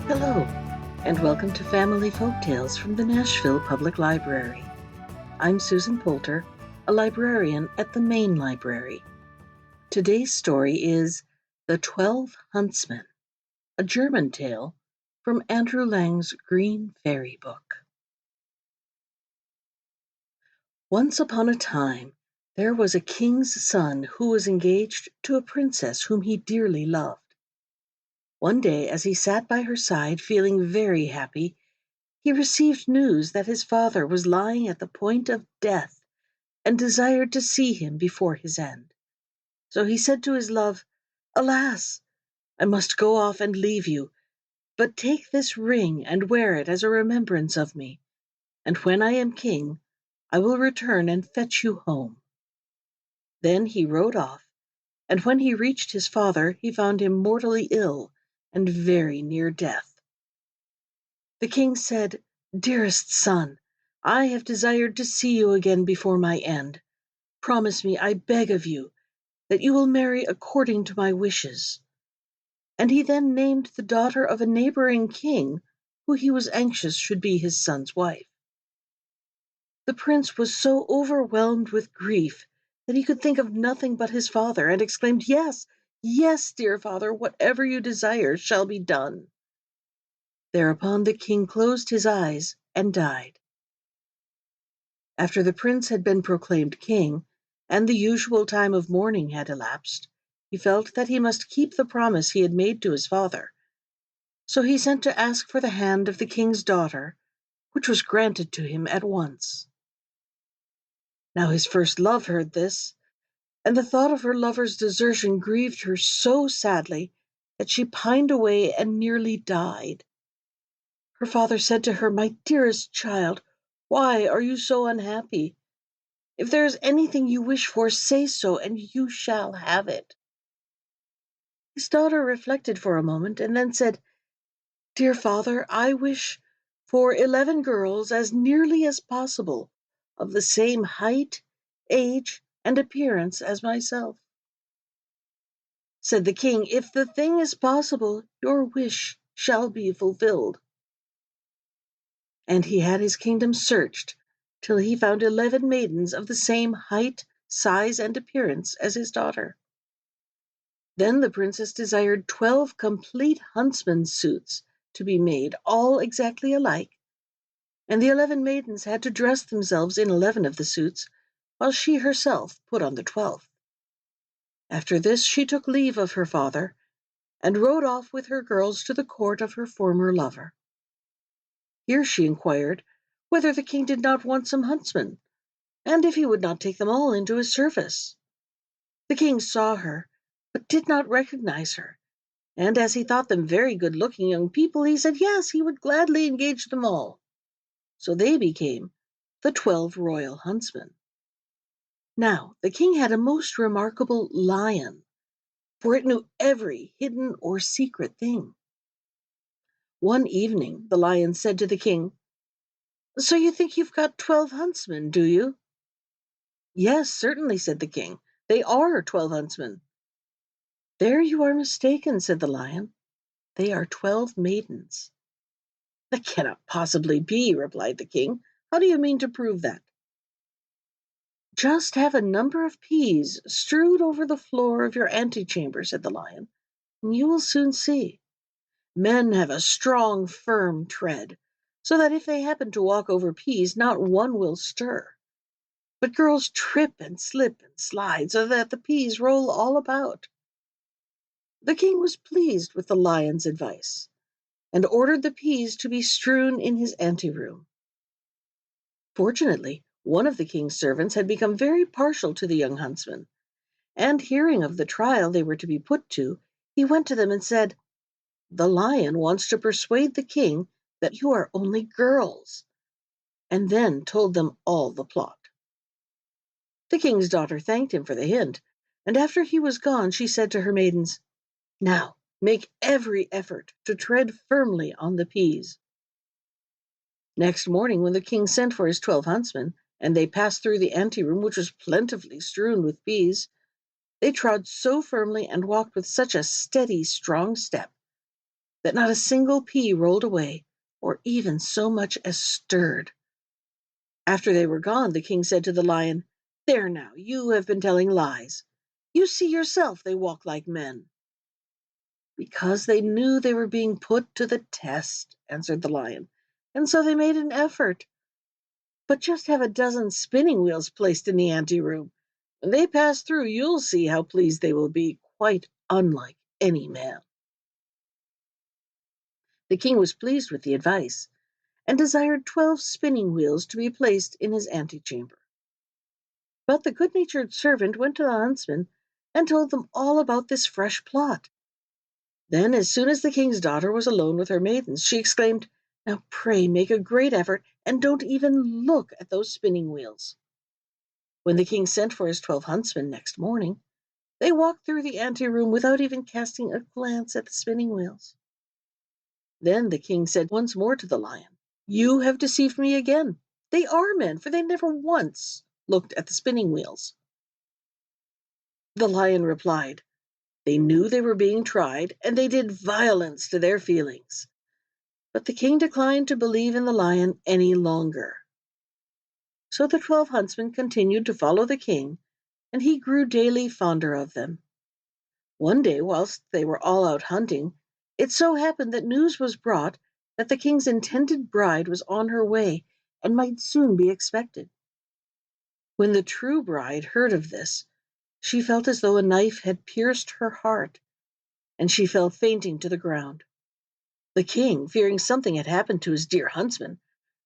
Hello, and welcome to Family Folktales from the Nashville Public Library. I'm Susan Poulter, a librarian at the Main Library. Today's story is The 12 Huntsmen, a German tale from Andrew Lang's Green Fairy Book. Once upon a time, there was a king's son who was engaged to a princess whom he dearly loved. One day, as he sat by her side feeling very happy, he received news that his father was lying at the point of death and desired to see him before his end. So he said to his love, "Alas, I must go off and leave you, but take this ring and wear it as a remembrance of me, and when I am king, I will return and fetch you home." Then he rode off, and when he reached his father, he found him mortally ill and very near death. The king said, "Dearest son, I have desired to see you again before my end. Promise me, I beg of you, that you will marry according to my wishes." And he then named the daughter of a neighboring king, who he was anxious should be his son's wife. The prince was so overwhelmed with grief that he could think of nothing but his father, and exclaimed, "Yes, yes, dear father, whatever you desire shall be done." Thereupon the king closed his eyes and died. After the prince had been proclaimed king, and the usual time of mourning had elapsed, he felt that he must keep the promise he had made to his father. So he sent to ask for the hand of the king's daughter, which was granted to him at once. Now his first love heard this, and the thought of her lover's desertion grieved her so sadly that she pined away and nearly died. Her father said to her, "My dearest child, why are you so unhappy? If there is anything you wish for, say so, and you shall have it." His daughter reflected for a moment, and then said, "Dear father, I wish for 11 girls as nearly as possible, of the same height, age, and appearance as myself." Said the king, "If the thing is possible, your wish shall be fulfilled." And he had his kingdom searched till he found 11 maidens of the same height, size, and appearance as his daughter. Then the princess desired 12 complete huntsmen's suits to be made, all exactly alike, and the 11 maidens had to dress themselves in 11 of the suits, while she herself put on the 12th. After this she took leave of her father, and rode off with her girls to the court of her former lover. Here she inquired whether the king did not want some huntsmen, and if he would not take them all into his service. The king saw her, but did not recognize her, and as he thought them very good-looking young people, he said yes, he would gladly engage them all. So they became the 12 royal huntsmen. Now the king had a most remarkable lion, for it knew every hidden or secret thing. One evening the lion said to the king, "So you think you've got 12 huntsmen, do you?" "Yes, certainly," said the king. "They are 12 huntsmen." "There you are mistaken," said the lion. "They are 12 maidens." "That cannot possibly be," replied the king. "How do you mean to prove that?" "Just have a number of peas strewed over the floor of your antechamber," said the lion, "and you will soon see. Men have a strong, firm tread, so that if they happen to walk over peas, not one will stir. But girls trip and slip and slide, so that the peas roll all about." The king was pleased with the lion's advice, and ordered the peas to be strewn in his anteroom. Fortunately, one of the king's servants had become very partial to the young huntsmen, and hearing of the trial they were to be put to, he went to them and said, "The lion wants to persuade the king that you are only girls," and then told them all the plot. The king's daughter thanked him for the hint, and after he was gone she said to her maidens, "Now make every effort to tread firmly on the peas." Next morning, when the king sent for his 12 huntsmen, and they passed through the anteroom, which was plentifully strewn with peas, they trod so firmly and walked with such a steady, strong step that not a single pea rolled away, or even so much as stirred. After they were gone, the king said to the lion, "There now, you have been telling lies. You see yourself they walk like men." "Because they knew they were being put to the test," answered the lion, "and so they made an effort. But just have a dozen spinning wheels placed in the anteroom. When they pass through, you'll see how pleased they will be, quite unlike any man." The king was pleased with the advice, and desired 12 spinning wheels to be placed in his antechamber. But the good-natured servant went to the huntsmen and told them all about this fresh plot. Then, as soon as the king's daughter was alone with her maidens, she exclaimed, "Now pray make a great effort, and don't even look at those spinning wheels." When the king sent for his 12 huntsmen next morning, they walked through the anteroom without even casting a glance at the spinning wheels. Then the king said once more to the lion, "You have deceived me again. They are men, for they never once looked at the spinning wheels." The lion replied, "They knew they were being tried, and they did violence to their feelings." But the king declined to believe in the lion any longer. So the 12 huntsmen continued to follow the king, and he grew daily fonder of them. One day, whilst they were all out hunting, it so happened that news was brought that the king's intended bride was on her way and might soon be expected. When the true bride heard of this, she felt as though a knife had pierced her heart, and she fell fainting to the ground. The king, fearing something had happened to his dear huntsman,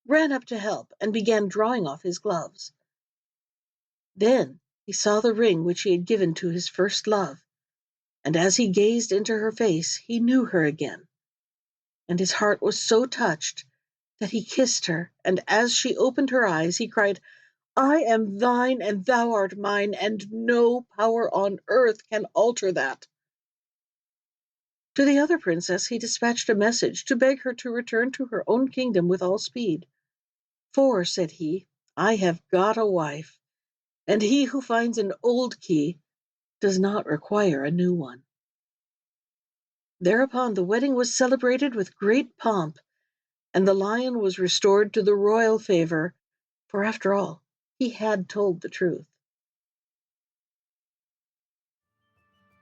ran up to help and began drawing off his gloves. Then he saw the ring which he had given to his first love, and as he gazed into her face, he knew her again, and his heart was so touched that he kissed her, and as she opened her eyes, he cried, "I am thine, and thou art mine, and no power on earth can alter that." To the other princess he dispatched a message to beg her to return to her own kingdom with all speed. "For," said he, "I have got a wife, and he who finds an old key does not require a new one." Thereupon the wedding was celebrated with great pomp, and the lion was restored to the royal favor, for after all, he had told the truth.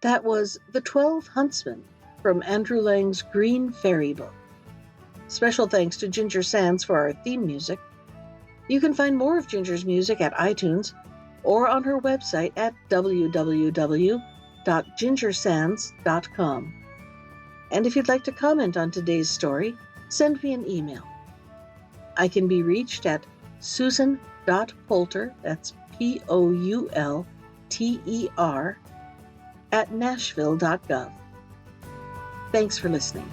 That was The 12 Huntsmen from Andrew Lang's Green Fairy Book. Special thanks to Ginger Sands for our theme music. You can find more of Ginger's music at iTunes or on her website at www.gingersands.com. And if you'd like to comment on today's story, send me an email. I can be reached at susan.poulter, that's Poulter, at nashville.gov. Thanks for listening.